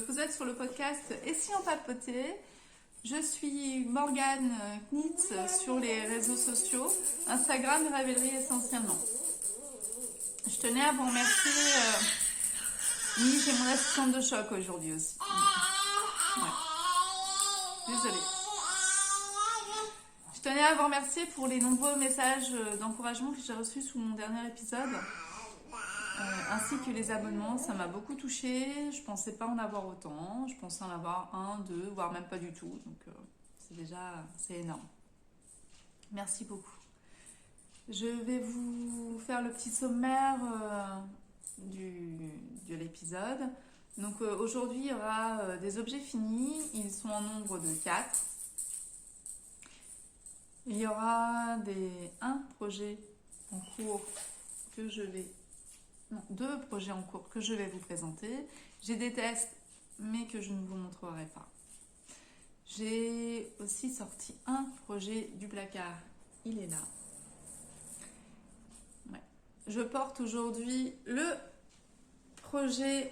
vous êtes sur le podcast Et si on papotait. Je suis Morgane Knitz sur les réseaux sociaux, Instagram et Ravelry essentiellement. Je tenais à vous remercier. Oui, j'ai mon assistante de choc aujourd'hui aussi. Ouais. Désolée. Je tenais à vous remercier pour les nombreux messages d'encouragement que j'ai reçus sous mon dernier épisode. Ainsi que les abonnements, ça m'a beaucoup touchée. Je pensais pas en avoir autant. Je pensais en avoir un, deux, voire même pas du tout. Donc c'est énorme. Merci beaucoup. Je vais vous faire le petit sommaire de l'épisode. Donc aujourd'hui, il y aura des objets finis. Ils sont en nombre de 4. Il y aura un projet en cours que je vais... Non, 2 projets en cours que je vais vous présenter. J'ai des tests, mais que je ne vous montrerai pas. J'ai aussi sorti un projet du placard. Il est là. Ouais. Je porte aujourd'hui le projet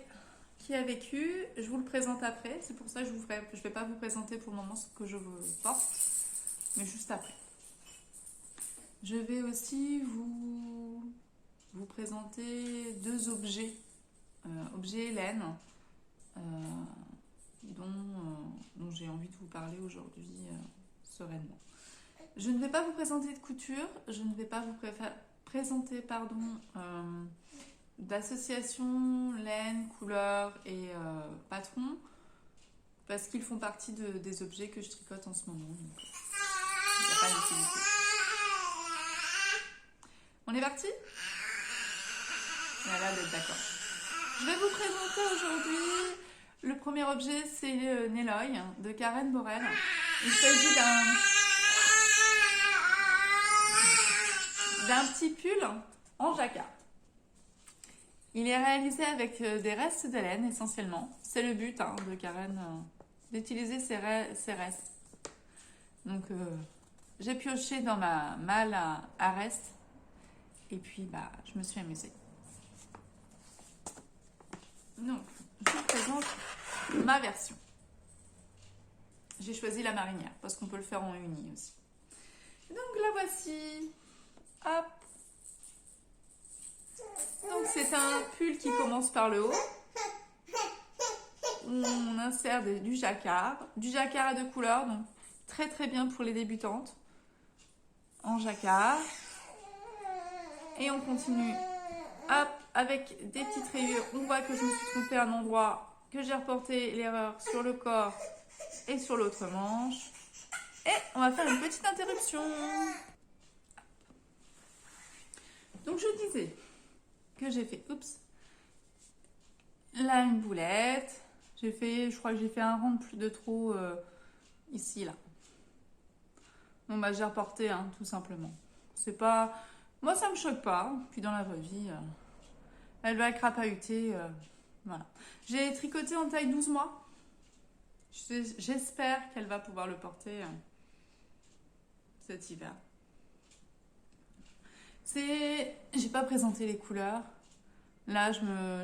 qui a vécu. Je vous le présente après. C'est pour ça que je ne vais pas vous présenter pour le moment ce que je porte, mais juste après. Je vais aussi vous présenter 2 objets. Objets laine dont j'ai envie de vous parler aujourd'hui sereinement. Je ne vais pas vous présenter de couture, je ne vais pas vous présenter d'association laine, couleur et patron, parce qu'ils font partie des objets que je tricote en ce moment. Donc, il n'y a pas d'utilité. On est parti? Elle a l'air d'être d'accord. Je vais vous présenter aujourd'hui le premier objet, c'est le Neloy de Karen Borel. Il s'agit d'un petit pull en jacquard. Il est réalisé avec des restes de laine essentiellement. C'est le but de Karen d'utiliser ces restes. Donc j'ai pioché dans ma malle à restes et puis je me suis amusée. Donc, je vous présente ma version. J'ai choisi la marinière parce qu'on peut le faire en uni aussi. Donc la voici. Hop. Donc c'est un pull qui commence par le haut. On insère du jacquard. Du jacquard à 2 couleurs, donc très très bien pour les débutantes. En jacquard. Et on continue. Hop, avec des petites rayures. On voit que je me suis trompée à un endroit, que j'ai reporté l'erreur sur le corps et sur l'autre manche. Et on va faire une petite interruption. Donc je disais que j'ai fait, là une boulette. Je crois que j'ai fait un rang de plus de trop ici, là. Donc j'ai reporté, tout simplement. C'est pas... Moi ça me choque pas. Puis dans la vraie vie... Elle va crapahuter, voilà. J'ai tricoté en taille 12 mois. J'espère qu'elle va pouvoir le porter cet hiver. J'ai pas présenté les couleurs. Là,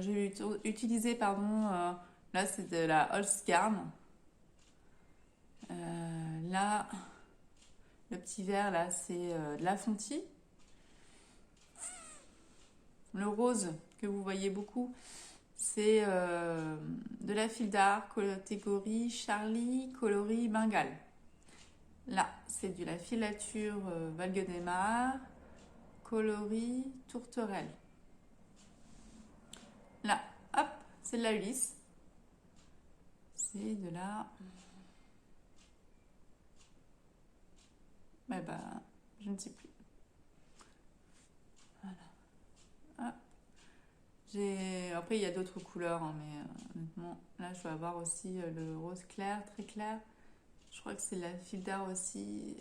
j'ai utilisé, là c'est de la Holzgarn. Là, le petit vert, là, c'est de la Fonty. Le rose que vous voyez beaucoup, c'est de la fil d'art, catégorie Charlie, coloris Bengale. Là, c'est de la filature Valguenemar, coloris Tourterelle. Là, hop, c'est de la Ulysse. C'est de la... je ne sais plus. Voilà. Hop. Après, il y a d'autres couleurs, mais honnêtement, là, je vais avoir aussi le rose clair, très clair. Je crois que c'est la fil d'art aussi.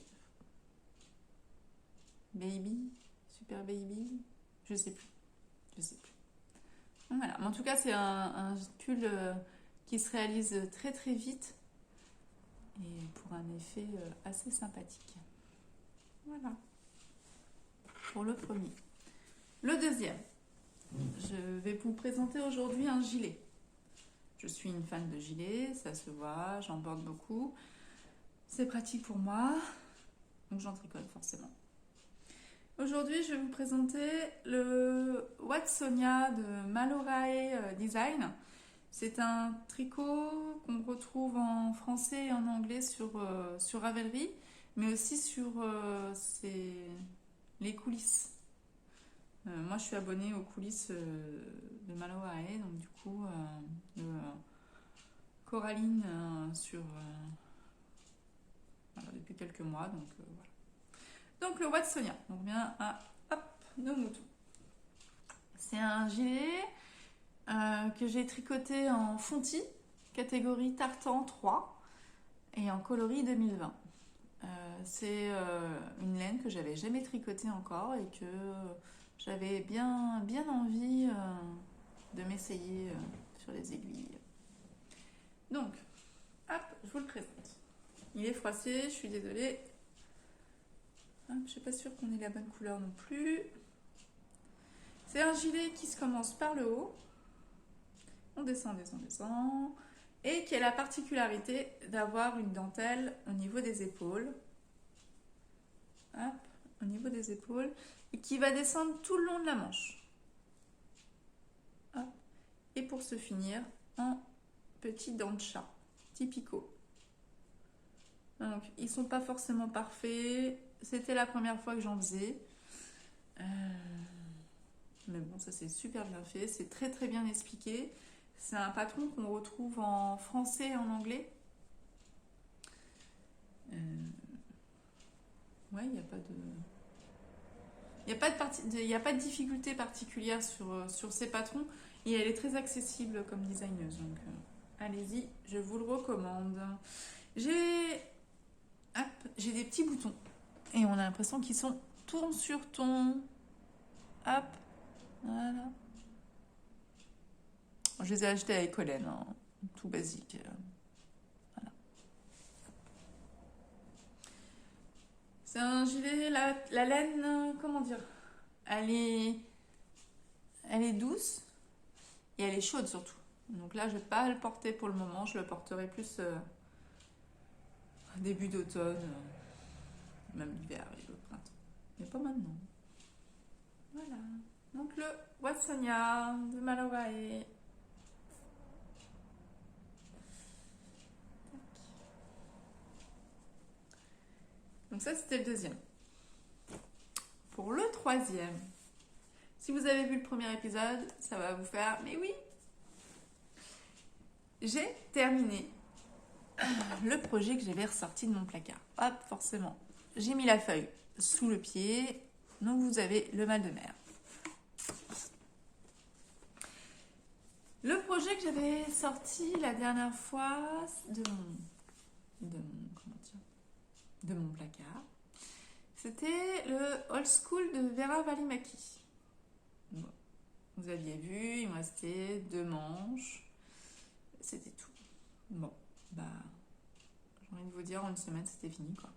Baby, Super Baby. Je sais plus. Donc, voilà. Mais en tout cas, c'est un pull qui se réalise très très vite et pour un effet assez sympathique. Voilà. Pour le premier. Le deuxième. Je vais vous présenter aujourd'hui un gilet. Je suis une fan de gilets, ça se voit, j'en borde beaucoup. C'est pratique pour moi, donc j'en tricote forcément. Aujourd'hui, je vais vous présenter le Watsonia de Malorae Design. C'est un tricot qu'on retrouve en français et en anglais sur Ravelry, mais aussi sur les coulisses. Moi, je suis abonnée aux coulisses de Malorae, donc du coup, de Coraline voilà, depuis quelques mois. Donc, voilà. Donc le Watsonia, on revient à nos moutons. C'est un gilet que j'ai tricoté en fontis, catégorie tartan 3 et en coloris 2020. C'est une laine que j'avais jamais tricotée encore et que j'avais bien envie de m'essayer sur les aiguilles. Donc, hop, je vous le présente. Il est froissé, je suis désolée. Je ne suis pas sûre qu'on ait la bonne couleur non plus. C'est un gilet qui se commence par le haut. On descend, et qui a la particularité d'avoir une dentelle au niveau des épaules. Hop, au niveau des épaules. Et qui va descendre tout le long de la manche. Hop. Et pour se finir en petits dents de chat, typico. Donc, ils ne sont pas forcément parfaits. C'était la première fois que j'en faisais. Mais bon, ça c'est super bien fait. C'est très très bien expliqué. C'est un patron qu'on retrouve en français et en anglais. Ouais, il n'y a pas de... Il n'y a pas de difficulté particulière sur ces patrons. Et elle est très accessible comme designeuse. Donc, allez-y, je vous le recommande. J'ai des petits boutons. Et on a l'impression qu'ils sont tourne sur ton. Hop. Voilà. Je les ai achetés à Ecolène, hein, tout basique. Voilà. C'est un gilet, la laine, comment dire, elle est douce et elle est chaude surtout. Donc là, je ne vais pas le porter pour le moment, je le porterai plus début d'automne, même l'hiver et le printemps. Mais pas maintenant. Voilà. Donc le Watsonia de Malorae. Donc ça, c'était le deuxième. Pour le troisième, si vous avez vu le premier épisode, ça va vous faire, mais oui, j'ai terminé le projet que j'avais ressorti de mon placard. Hop, forcément, j'ai mis la feuille sous le pied, donc vous avez le mal de mer. Le projet que j'avais sorti la dernière fois de mon placard, c'était le Old School de Vera Välimäki. Bon, vous aviez vu, il me restait 2 manches, c'était tout. Bon, bah, j'ai envie de vous dire, en une semaine, c'était fini, quoi.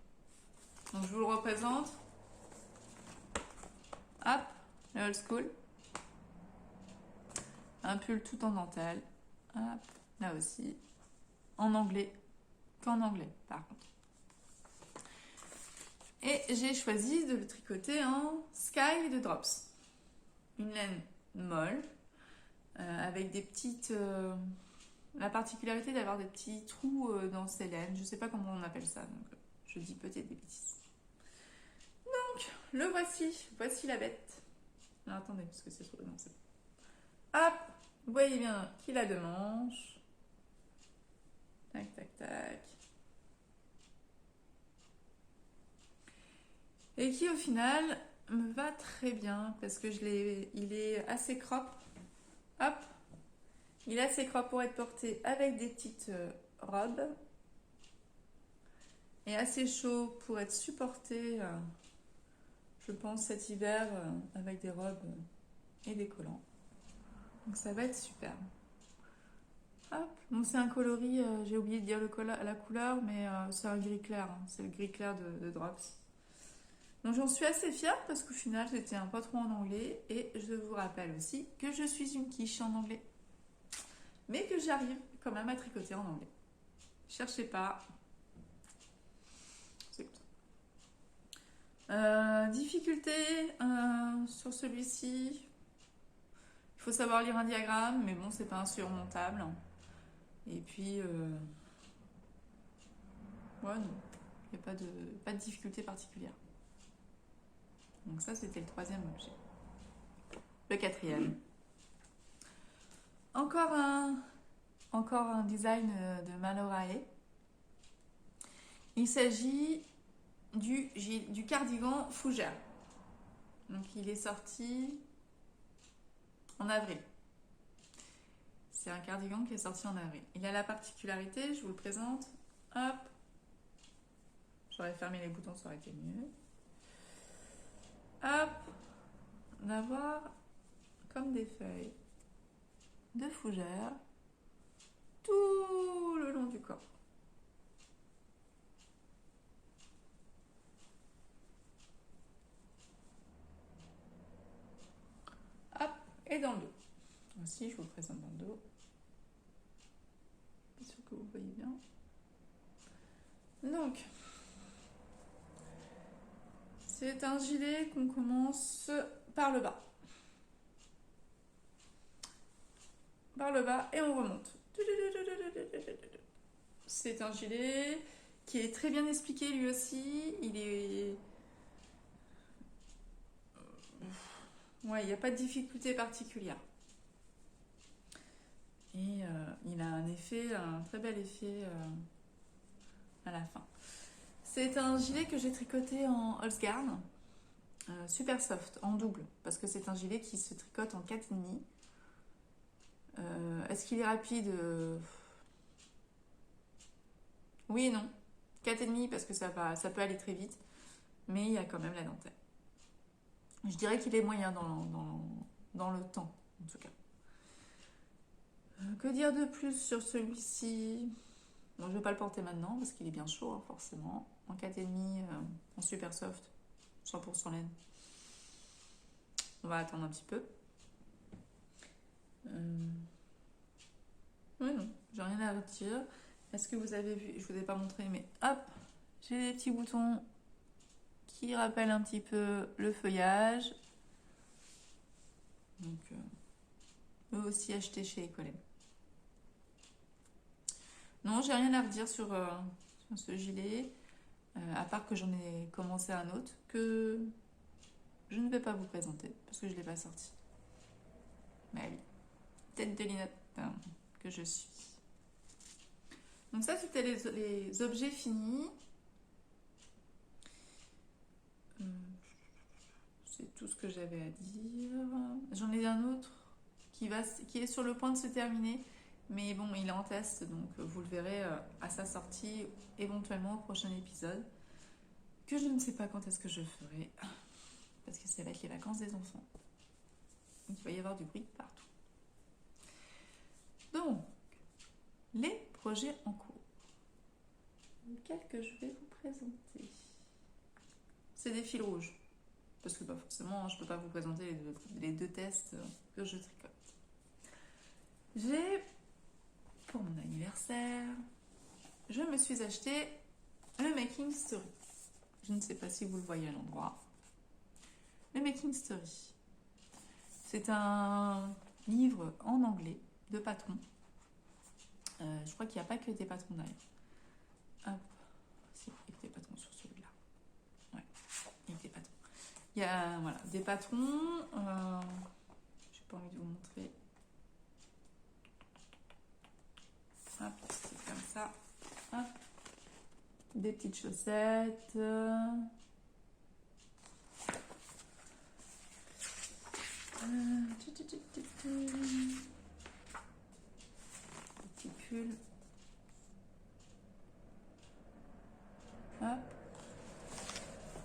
Donc, je vous le représente. Hop, le Old School. Un pull tout en dentelle. Hop, là aussi. En anglais. Qu'en anglais, par contre. Et j'ai choisi de le tricoter en Sky de Drops. Une laine molle, avec des petites... la particularité d'avoir des petits trous dans ces laines. Je ne sais pas comment on appelle ça, donc je dis peut-être des bêtises. Donc, le voici. Voici la bête. Alors, attendez, parce que c'est trop... Non, c'est bon. Hop, vous voyez bien qu'il a 2 manches. Tac, tac, tac. Et qui, au final, me va très bien, parce que il est assez crop. Hop, il est assez crop pour être porté avec des petites robes. Et assez chaud pour être supporté, je pense, cet hiver avec des robes et des collants. Donc ça va être super. Hop, donc c'est un coloris, j'ai oublié de dire la couleur, mais c'est un gris clair. Hein. C'est le gris clair de Drops. Donc j'en suis assez fière parce qu'au final c'était un patron en anglais et je vous rappelle aussi que je suis une quiche en anglais. Mais que j'arrive quand même à tricoter en anglais. Cherchez pas. C'est comme ça. Difficulté sur celui-ci. Il faut savoir lire un diagramme, mais bon, c'est pas insurmontable. Et puis, ouais, non. Il n'y a pas de difficulté particulière. Donc ça, c'était le troisième objet. Le quatrième. Encore un design de Malorae. Il s'agit du cardigan fougère. Donc il est sorti en avril. C'est un cardigan qui est sorti en avril. Il a la particularité, je vous le présente. Hop. J'aurais fermé les boutons, ça aurait été mieux. Hop. D'avoir comme des feuilles de fougère tout le long du corps. Hop, et dans le dos. Aussi, je vous le présente dans le dos. Bien sûr que vous voyez bien. Donc, c'est un gilet qu'on commence par le bas. Par le bas et on remonte. C'est un gilet qui est très bien expliqué lui aussi. Il est... Ouais, il n'y a pas de difficulté particulière. Et il a un très bel effet à la fin. C'est un gilet que j'ai tricoté en Holzgarn, super soft, en double, parce que c'est un gilet qui se tricote en 4,5. Est-ce qu'il est rapide? Oui et non. 4,5 parce que ça peut aller très vite, mais il y a quand même la dentelle. Je dirais qu'il est moyen dans le temps, en tout cas. Que dire de plus sur celui-ci? Bon, je ne vais pas le porter maintenant parce qu'il est bien chaud, hein, forcément. En 4,5, en super soft, 100% laine. On va attendre un petit peu. Oui, non, j'ai rien à retirer. Est-ce que vous avez vu? Je vous ai pas montré, mais hop, j'ai des petits boutons qui rappellent un petit peu le feuillage. Donc, eux aussi achetés chez Ecolem. Non, j'ai rien à redire sur ce gilet, à part que j'en ai commencé un autre que je ne vais pas vous présenter parce que je ne l'ai pas sorti. Mais oui, tête de Linotte que je suis. Donc ça, c'était les objets finis. C'est tout ce que j'avais à dire. J'en ai un autre qui est sur le point de se terminer. Mais bon, il est en test, donc vous le verrez à sa sortie, éventuellement au prochain épisode. Que je ne sais pas quand est-ce que je ferai. Parce que ça va être les vacances des enfants. Donc il va y avoir du bruit partout. Donc, les projets en cours. Lesquels que je vais vous présenter. C'est des fils rouges. Parce que forcément, je ne peux pas vous présenter les deux tests que je tricote. J'ai, pour mon anniversaire, je me suis acheté le Making Story. Je ne sais pas si vous le voyez à l'endroit. Le Making Story. C'est un livre en anglais de patrons. Je crois qu'il n'y a pas que des patrons derrière. Hop. Si, il y a des patrons sur celui-là. Ouais, il y a des patrons. Il y a voilà, des patrons. J'ai pas envie de vous montrer. Hop, c'est comme ça. Hop. Des petites chaussettes. Petit pull. Hop.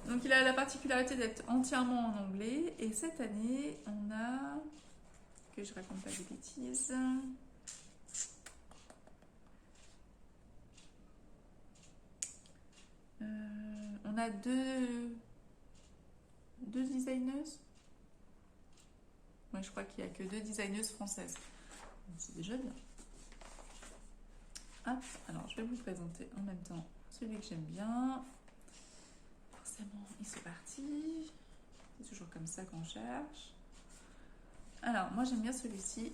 Donc il a la particularité d'être entièrement en anglais. Et cette année, on a... Que je raconte pas des bêtises. On a deux designers. Moi, je crois qu'il n'y a que 2 designeuses françaises. C'est déjà bien. Hop, alors je vais vous présenter en même temps celui que j'aime bien. Forcément, il c'est parti. C'est toujours comme ça qu'on cherche. Alors, moi j'aime bien celui-ci.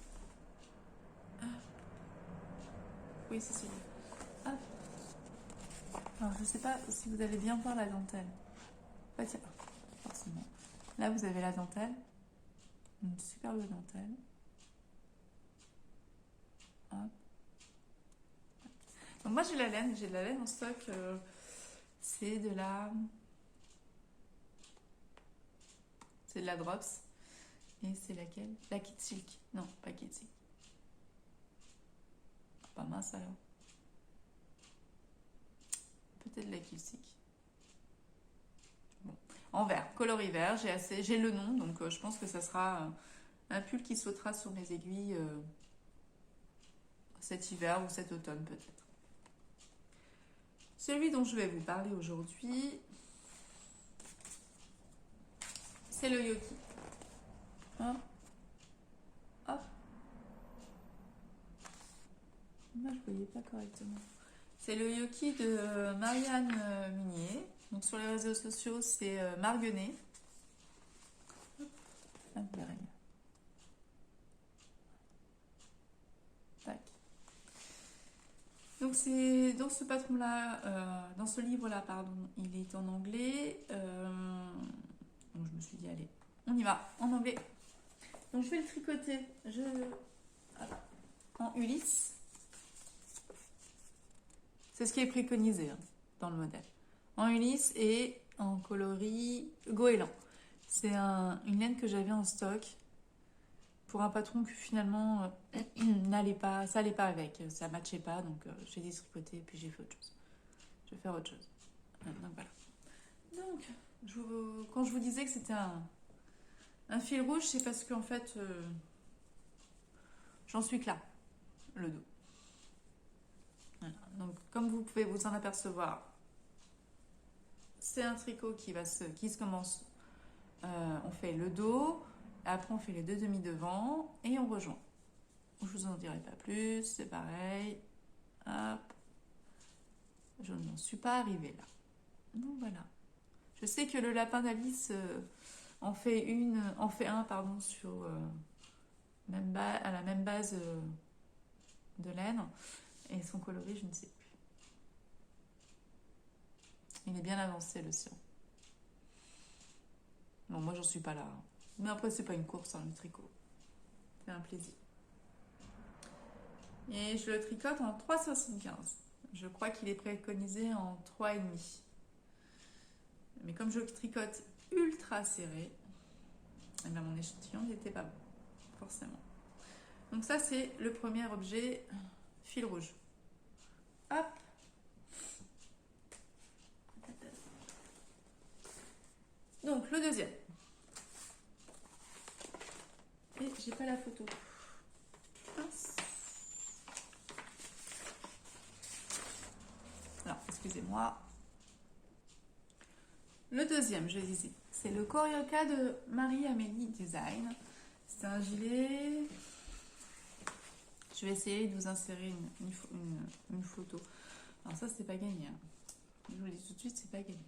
Oui, c'est celui-là. Hop. Alors, je sais pas si vous allez bien voir la dentelle. Pas tiens, forcément. Là, vous avez la dentelle. Une superbe dentelle. Hop. Donc moi j'ai de la laine en stock. C'est de la Drops. Et c'est laquelle? La Kid Silk. Non, pas Kid Silk. Pas mince alors. Peut-être la Kid Silk. Bon. En vert, coloris vert, j'ai le nom, donc je pense que ça sera un pull qui sautera sur mes aiguilles cet hiver ou cet automne peut-être. Celui dont je vais vous parler aujourd'hui, c'est le Yoki. Hop. Hop. Moi, je ne voyais pas correctement. C'est le Yoki de Marianne Munier. Donc, sur les réseaux sociaux, c'est Marguenet. Hop. Là, vous verrez mieux. Tac. Donc, c'est dans ce patron-là, dans ce livre-là, pardon, il est en anglais. Donc, je me suis dit, allez, on y va, en anglais. Donc, je vais le tricoter. En Ulysse. C'est ce qui est préconisé hein, dans le modèle. En Ulysse et en coloris goéland. C'est une laine que j'avais en stock pour un patron que finalement ça allait pas avec, ça matchait pas, donc j'ai dit tricoter et puis j'ai fait autre chose. Je vais faire autre chose. Donc voilà. Donc, quand je vous disais que c'était un fil rouge, c'est parce qu'en fait, j'en suis que là, le dos. Voilà. Donc, comme vous pouvez vous en apercevoir, c'est un tricot qui se commence. On fait le dos, après on fait les deux demi devant et on rejoint. Je vous en dirai pas plus, c'est pareil. Hop. Je n'en suis pas arrivée là. Donc voilà. Je sais que le lapin d'Alice en fait un pardon sur à la même base de laine et son coloris je ne sais plus. Il est bien avancé le sien. Bon, moi j'en suis pas là. Mais après c'est pas une course hein, le tricot. C'est un plaisir. Et je le tricote en 3,75. Je crois qu'il est préconisé en 3,5. Mais comme je tricote ultra serré, eh bien mon échantillon n'était pas bon, forcément. Donc ça c'est le premier objet, fil rouge. Hop. Donc le deuxième. Et j'ai pas la photo. Mince. Alors, excusez-moi. Le deuxième, je disais, c'est le Corioca de Marie-Amélie Design. C'est un gilet. Je vais essayer de vous insérer une photo. Alors ça, c'est pas gagné. Hein. Je vous le dis tout de suite, c'est pas gagné.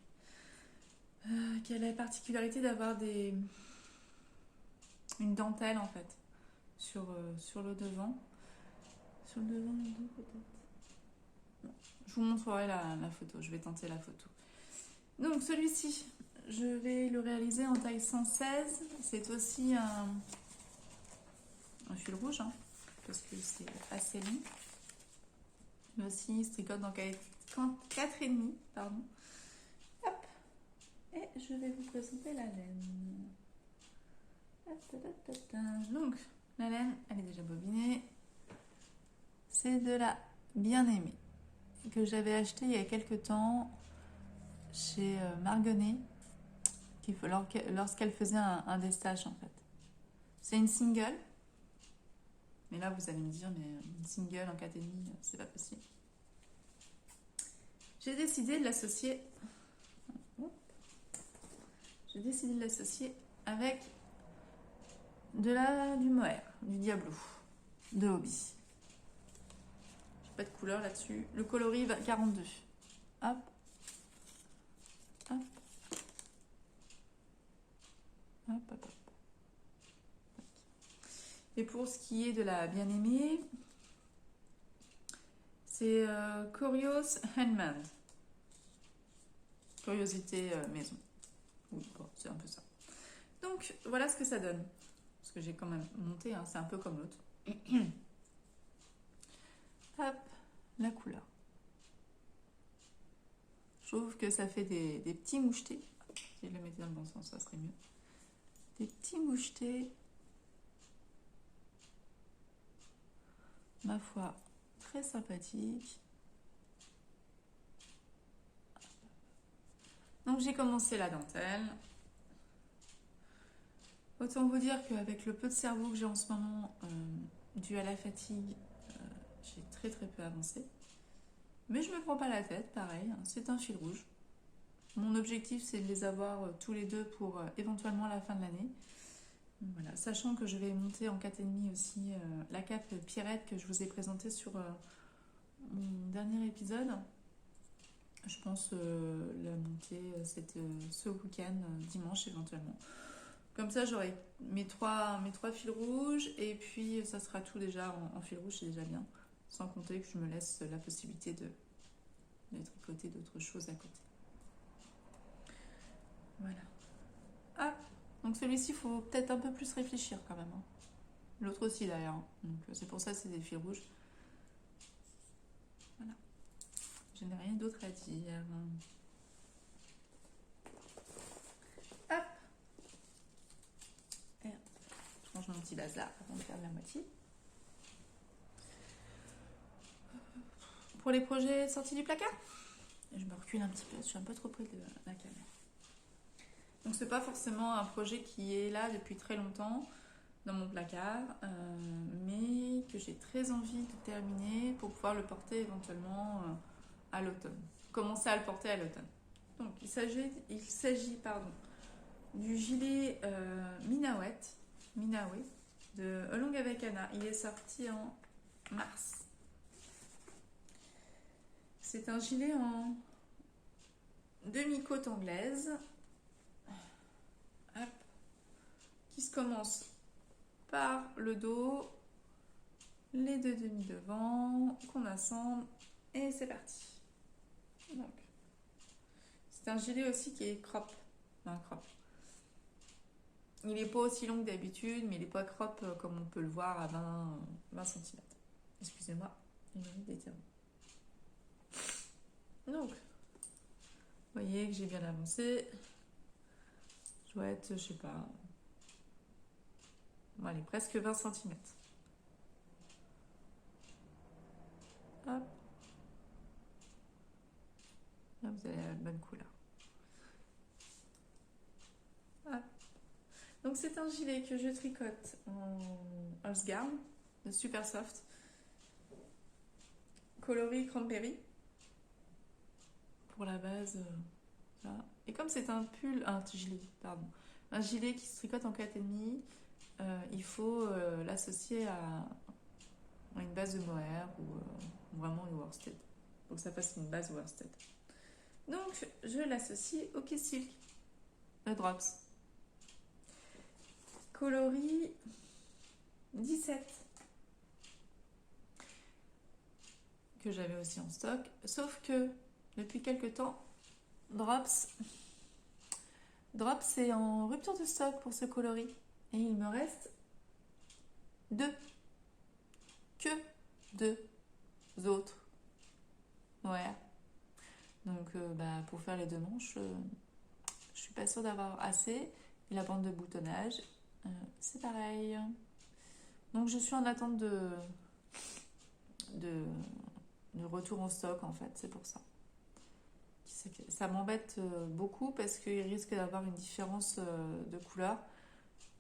Qui a la particularité d'avoir une dentelle en fait sur le devant. Sur le devant, le dos peut-être. Non. Je vous montrerai la photo. Je vais tenter la photo. Donc celui-ci, je vais le réaliser en taille 116. C'est aussi un fil rouge, hein, parce que c'est assez long. Mais aussi, il se tricote dans 4,5, pardon. Hop. Et je vais vous présenter la laine. Donc, la laine, elle est déjà bobinée. C'est de la bien-aimée que j'avais acheté il y a quelques temps chez Marguenet lorsqu'elle faisait un destage en fait. C'est une single. Mais là, vous allez me dire, mais une single en 4,5, c'est pas possible. J'ai décidé de l'associer. Avec du mohair, du diablou, de Hobby. Pas de couleur là-dessus. Le coloris 42. Hop. Hop. Hop, hop, hop. Et pour ce qui est de la bien-aimée, c'est Curious Handmade. Curiosité maison. Oui, bon, c'est un peu ça. Donc, voilà ce que ça donne. Parce que j'ai quand même monté, hein, c'est un peu comme l'autre. Hop, la couleur. Je trouve que ça fait des petits mouchetés. Si je le mettais dans le bon sens, ça serait mieux. Des petits mouchetés. Ma foi, très sympathique. Donc j'ai commencé la dentelle. Autant vous dire qu'avec le peu de cerveau que j'ai en ce moment, dû à la fatigue, j'ai très très peu avancé. Mais je me prends pas la tête, pareil, hein, c'est un fil rouge. Mon objectif c'est de les avoir tous les deux pour éventuellement la fin de l'année. Voilà, sachant que je vais monter en 4,5 aussi la cape Pierrette que je vous ai présentée sur mon dernier épisode. Je pense la monter ce week-end, dimanche éventuellement. Comme ça, j'aurai mes trois fils rouges et puis ça sera tout déjà en fil rouge, c'est déjà bien. Sans compter que je me laisse la possibilité de tricoter d'autres choses à côté. Voilà. Ah, donc celui-ci, il faut peut-être un peu plus réfléchir quand même. Hein. L'autre aussi d'ailleurs. Donc c'est pour ça que c'est des fils rouges. Voilà. Je n'ai rien d'autre à dire. Hop. Et je range mon petit bazar avant de faire la moitié. Pour les projets sortis du placard, je me recule un petit peu, je suis un peu trop près de la caméra. Donc c'est pas forcément un projet qui est là depuis très longtemps dans mon placard, mais que j'ai très envie de terminer pour pouvoir le porter éventuellement à l'automne. Commencer à le porter à l'automne. Donc il s'agit du gilet Minawe de Along avec Anna. Il est sorti en mars. C'est un gilet en demi-côte anglaise. Hop. Qui se commence par le dos, les deux demi devant, qu'on assemble et c'est parti. Donc, c'est un gilet aussi qui est crop. Enfin, crop. Il n'est pas aussi long que d'habitude, mais il n'est pas crop comme on peut le voir à 20 cm. Excusez-moi, il m'a mis des termes. Donc, vous voyez que j'ai bien avancé. Je dois être, je sais pas, bon, allez, presque 20 cm. Hop. Là, vous avez la bonne couleur. Hop. Donc, c'est un gilet que je tricote en Osgarn, de Super Soft, coloris cranberry. Pour la base, là. Et comme c'est un gilet qui se tricote en 4,5, il faut l'associer à une base de mohair ou vraiment une worsted. Pour que ça fasse une base worsted. Donc, je l'associe au Kiss Silk, le Drops. Coloris 17. Que j'avais aussi en stock. Sauf que, depuis quelques temps, Drops est en rupture de stock pour ce coloris. Et il me reste que deux autres. Ouais. Donc pour faire les deux manches, je suis pas sûre d'avoir assez. Et la bande de boutonnage, c'est pareil. Donc je suis en attente de retour en stock en fait, c'est pour ça. Ça m'embête beaucoup parce qu'il risque d'avoir une différence de couleur.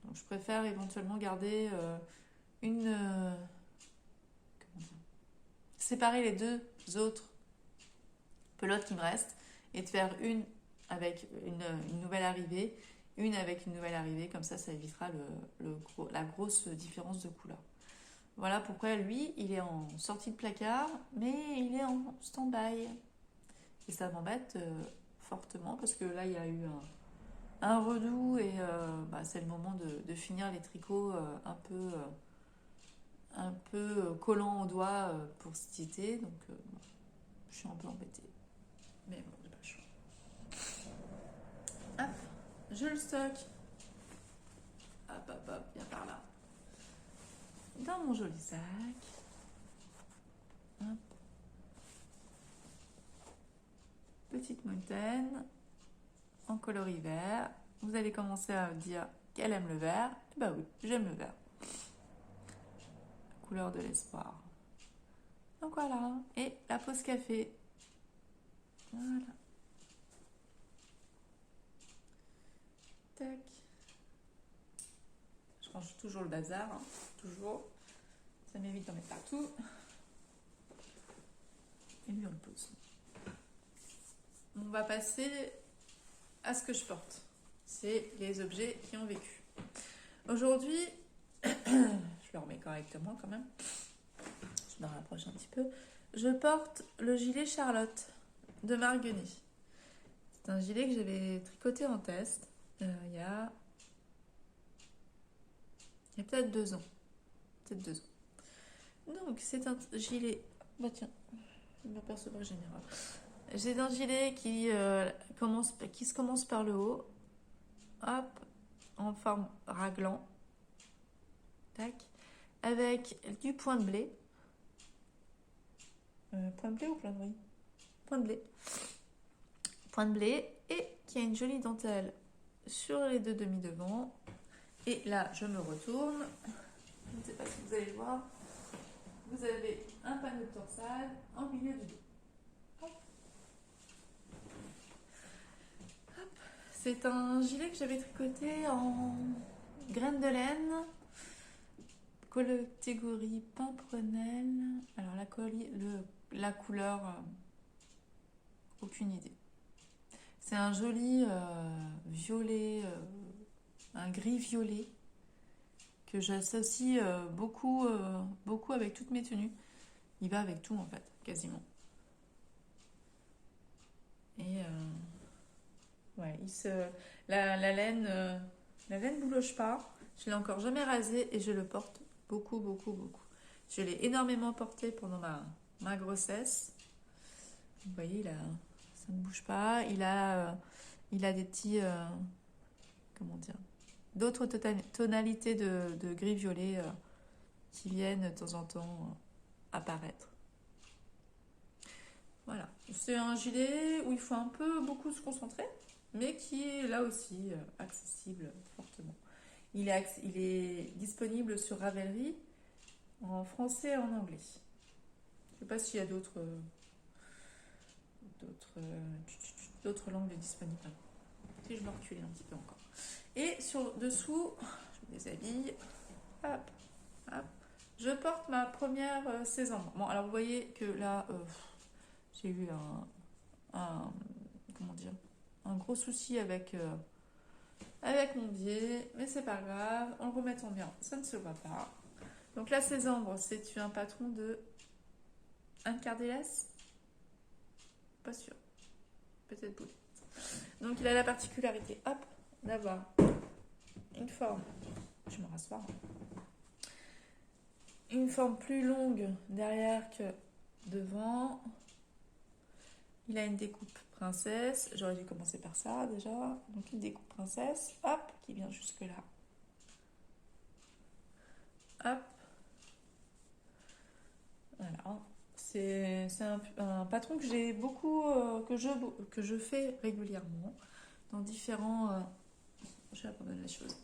Donc je préfère éventuellement garder séparer les deux autres pelotes qui me restent et de faire une avec une nouvelle arrivée, une avec une nouvelle arrivée, comme ça évitera la grosse différence de couleur. Voilà pourquoi lui, il est en sortie de placard, mais il est en stand-by. Et ça m'embête fortement parce que là, il y a eu un redoux et c'est le moment de finir les tricots un peu collants au doigt pour cet été. Donc, je suis un peu embêtée. Mais bon, j'ai pas le choix. Hop, je le stocke. Hop, hop, hop, viens par là. Dans mon joli sac. Hop. Petite montagne en coloris vert. Vous allez commencer à dire qu'elle aime le vert. Et bah oui, j'aime le vert. Couleur de l'espoir. Donc voilà. Et la pause café. Voilà. Tac. Je range toujours le bazar. Hein. Toujours. Ça m'évite d'en mettre partout. Et lui, on le pose. On va passer à ce que je porte. C'est les objets qui ont vécu. Aujourd'hui, je le remets correctement quand même. Je me rapproche un petit peu. Je porte le gilet Charlotte de Marguerite. C'est un gilet que j'avais tricoté en test il y a peut-être 2 ans. Donc, c'est un gilet... Bah tiens, je m'aperçois général. J'ai un gilet qui se commence par le haut. Hop, en forme raglan. Tac. Avec du point de blé. Point de blé ou point de riz? Point de blé. Point de blé. Et qui a une jolie dentelle sur les 2 demi-devants. Et là, je me retourne. Je ne sais pas si vous allez voir. Vous avez un panneau de torsade en milieu du dos. Hop. Hop. C'est un gilet que j'avais tricoté en graines de laine. Catégorie pimprenelle. Alors la couleur, aucune idée. C'est un joli violet, un gris violet que j'associe beaucoup avec toutes mes tenues. Il va avec tout en fait, quasiment. Et ouais, la laine bouloche pas. Je l'ai encore jamais rasé et je le porte beaucoup. Je l'ai énormément porté pendant ma grossesse. Vous voyez, ça ne bouge pas. Il a des petits, comment dire, d'autres tonalités de gris-violet qui viennent de temps en temps apparaître. Voilà. C'est un gilet où il faut beaucoup se concentrer, mais qui est là aussi accessible fortement. Il est disponible sur Ravelry en français et en anglais. Je ne sais pas s'il y a d'autres langues disponibles. Si je me reculais un petit peu encore. Et sur dessous, je me déshabille. Hop, hop. Je porte ma première saison. Bon, alors vous voyez que là, j'ai eu un gros souci avec mon biais, mais c'est pas grave, en le remettant bien, ça ne se voit pas. Donc la Césandre, c'est un patron de Anne Cardélès. Pas sûr. Peut-être Boulet. Donc il a la particularité, hop, d'avoir une forme, je me rasseoir, une forme plus longue derrière que devant. Il a une découpe princesse, j'aurais dû commencer par ça déjà, donc une découpe princesse, hop, qui vient jusque là. Hop. Voilà. C'est un patron que j'ai beaucoup, que je fais régulièrement dans différents... je vais abandonner les choses.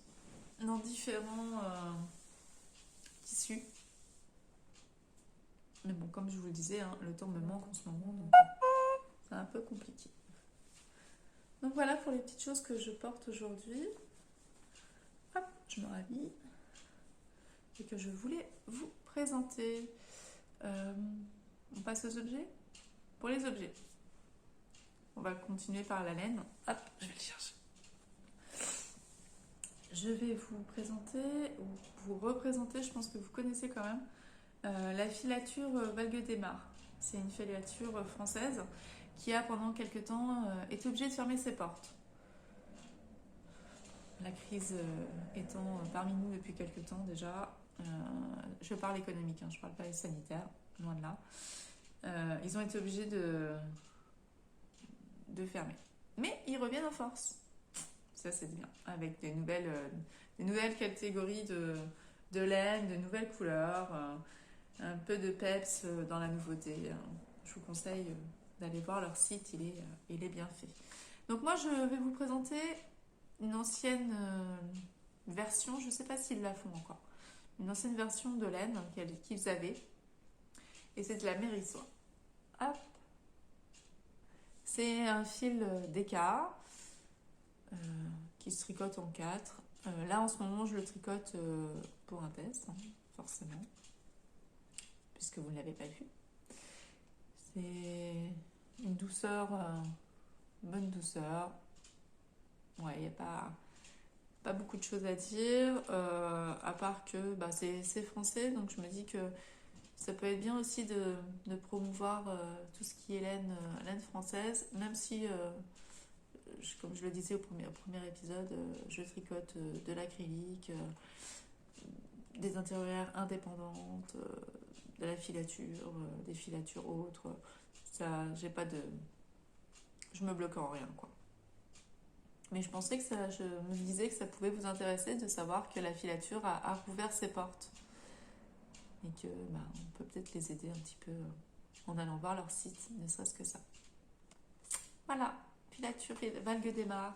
Dans différents tissus. Mais bon, comme je vous le disais, hein, le temps me manque en ce moment, donc c'est un peu compliqué. Donc voilà pour les petites choses que je porte aujourd'hui. Hop, je me rhabille. Et que je voulais vous présenter. On passe aux objets. Pour les objets, on va continuer par la laine. Hop, je vais le chercher. je vais vous présenter, ou vous représenter, je pense que vous connaissez quand même, la filature Valguedemar. C'est une filature française qui a pendant quelques temps été obligée de fermer ses portes. La crise étant parmi nous depuis quelques temps déjà, je parle économique, hein, je ne parle pas sanitaire, loin de là. Ils ont été obligés de fermer. Mais ils reviennent en force. Ça c'est bien, avec des nouvelles catégories de laine, de nouvelles couleurs, un peu de peps dans la nouveauté. Je vous conseille d'aller voir leur site, il est bien fait. Donc moi je vais vous présenter une ancienne version, je ne sais pas s'ils la font encore, une ancienne version de laine qu'ils avaient, et c'est de la mérissoie. Hop. C'est un fil d'écart qui se tricote en 4. Là en ce moment je le tricote pour un test, hein, forcément, puisque vous ne l'avez pas vu. C'est une douceur, bonne douceur. Ouais, il n'y a pas beaucoup de choses à dire, à part que c'est français, donc je me dis que ça peut être bien aussi de promouvoir tout ce qui est laine française, même si, comme je le disais au premier épisode, je tricote de l'acrylique, des intérieurs indépendantes, de la filature, des filatures autres. Ça, je me bloque en rien, quoi. Mais je pensais je me disais que ça pouvait vous intéresser de savoir que la filature a rouvert ses portes. Et que on peut peut-être les aider un petit peu en allant voir leur site, ne serait-ce que ça. Voilà, filature Valguedemar.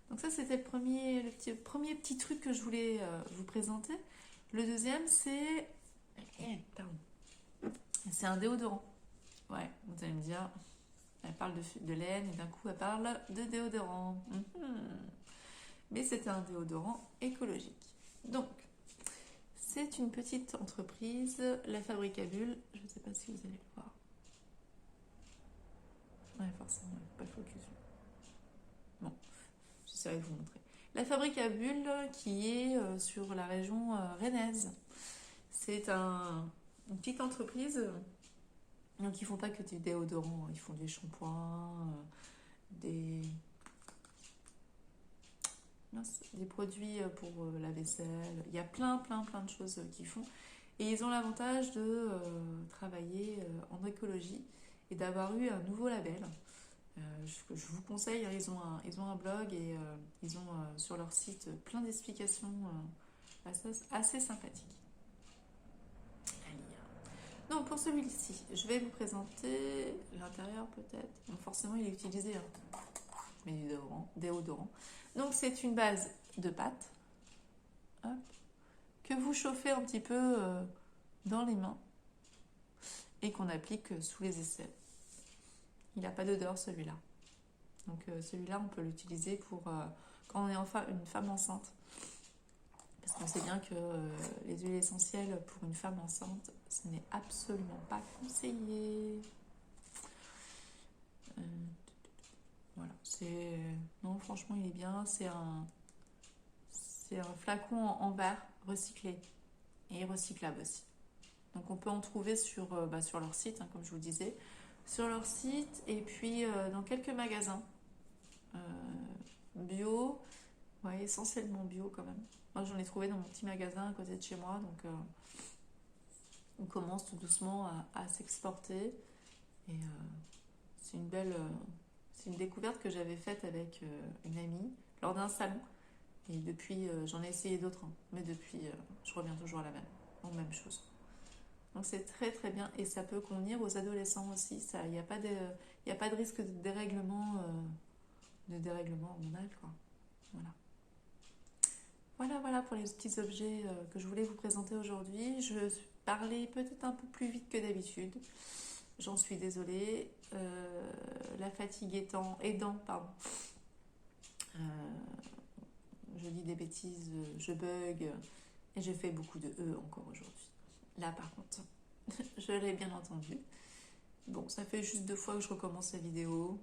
Donc ça c'était le premier petit truc que je voulais vous présenter. Le deuxième c'est un déodorant. Ouais, vous allez me dire, elle parle de laine et d'un coup elle parle de déodorant. Mais c'est un déodorant écologique. Donc, c'est une petite entreprise, la Fabrique à Bulles. Je ne sais pas si vous allez le voir. Ouais, forcément, pas le focus. Bon, j'essaierai de vous montrer. La Fabrique à Bulles qui est sur la région rennaise. C'est une petite entreprise. Donc, ils font pas que du déodorant, ils font des shampoings, des produits pour la vaisselle. Il y a plein de choses qu'ils font. Et ils ont l'avantage de travailler en écologie et d'avoir eu un nouveau label. Je vous conseille, hein, ils ont un blog et ils ont sur leur site plein d'explications assez sympathiques à lire. Donc pour celui-ci, je vais vous présenter l'intérieur peut-être. Donc forcément il est utilisé, hein, mais déodorant. Donc c'est une base de pâte, hop, que vous chauffez un petit peu dans les mains et qu'on applique sous les aisselles. Il n'a pas d'odeur celui-là. Donc celui-là on peut l'utiliser pour quand on est une femme enceinte. Parce qu'on sait bien que les huiles essentielles pour une femme enceinte, ce n'est absolument pas conseillé. Voilà, non, franchement il est bien. C'est un flacon en verre recyclé et recyclable aussi. Donc on peut en trouver sur leur site, hein, comme je vous disais, sur leur site et puis dans quelques magasins bio, ouais, essentiellement bio quand même. Moi j'en ai trouvé dans mon petit magasin à côté de chez moi, donc on commence tout doucement à s'exporter et c'est une découverte que j'avais faite avec une amie lors d'un salon. Et depuis, j'en ai essayé d'autres, hein, mais depuis, je reviens toujours à la même chose. Donc c'est très très bien et ça peut convenir aux adolescents aussi. Il n'y a pas de risque de dérèglement hormonal, quoi. Voilà pour les petits objets que je voulais vous présenter aujourd'hui. Je parlais peut-être un peu plus vite que d'habitude. J'en suis désolée. La fatigue aidant, pardon. Je dis des bêtises, je bug et je fais beaucoup de encore aujourd'hui. Là par contre, je l'ai bien entendu. Bon, ça fait juste 2 fois que je recommence la vidéo.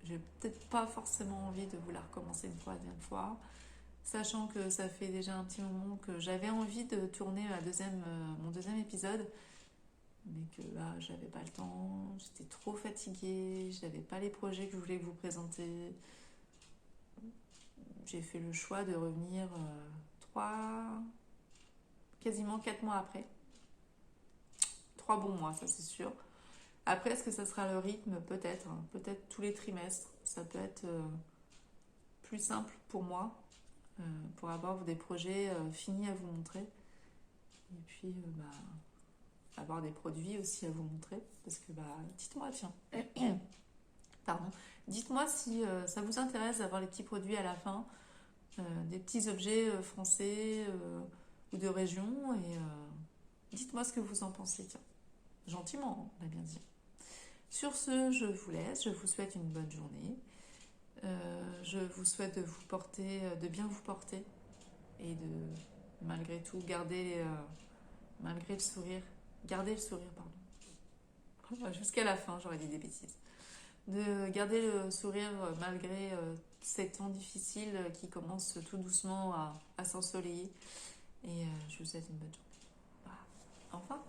j'ai peut-être pas forcément envie de vous la recommencer une troisième fois, sachant que ça fait déjà un petit moment que j'avais envie de tourner mon deuxième épisode, mais que là j'avais pas le temps, j'étais trop fatiguée, j'avais pas les projets que je voulais vous présenter. J'ai fait le choix de revenir 3, quasiment 4 mois après. 3 bons mois, ça c'est sûr. Après, est-ce que ça sera le rythme? Peut-être, hein. Peut-être tous les trimestres. Ça peut être plus simple pour moi, pour avoir des projets finis à vous montrer. Et puis, avoir des produits aussi à vous montrer. Parce que, dites-moi, tiens, pardon, dites-moi si ça vous intéresse d'avoir les petits produits à la fin, des petits objets français ou de région. Et dites-moi ce que vous en pensez, tiens. Gentiment, on a bien dit. Sur ce, je vous laisse, je vous souhaite une bonne journée. Je vous souhaite de bien vous porter et de, malgré tout, malgré le sourire, garder le sourire, pardon. Jusqu'à la fin, j'aurais dit des bêtises. De garder le sourire malgré ces temps difficiles qui commencent tout doucement à s'ensoleiller. Et je vous souhaite une bonne journée. Voilà. Au revoir.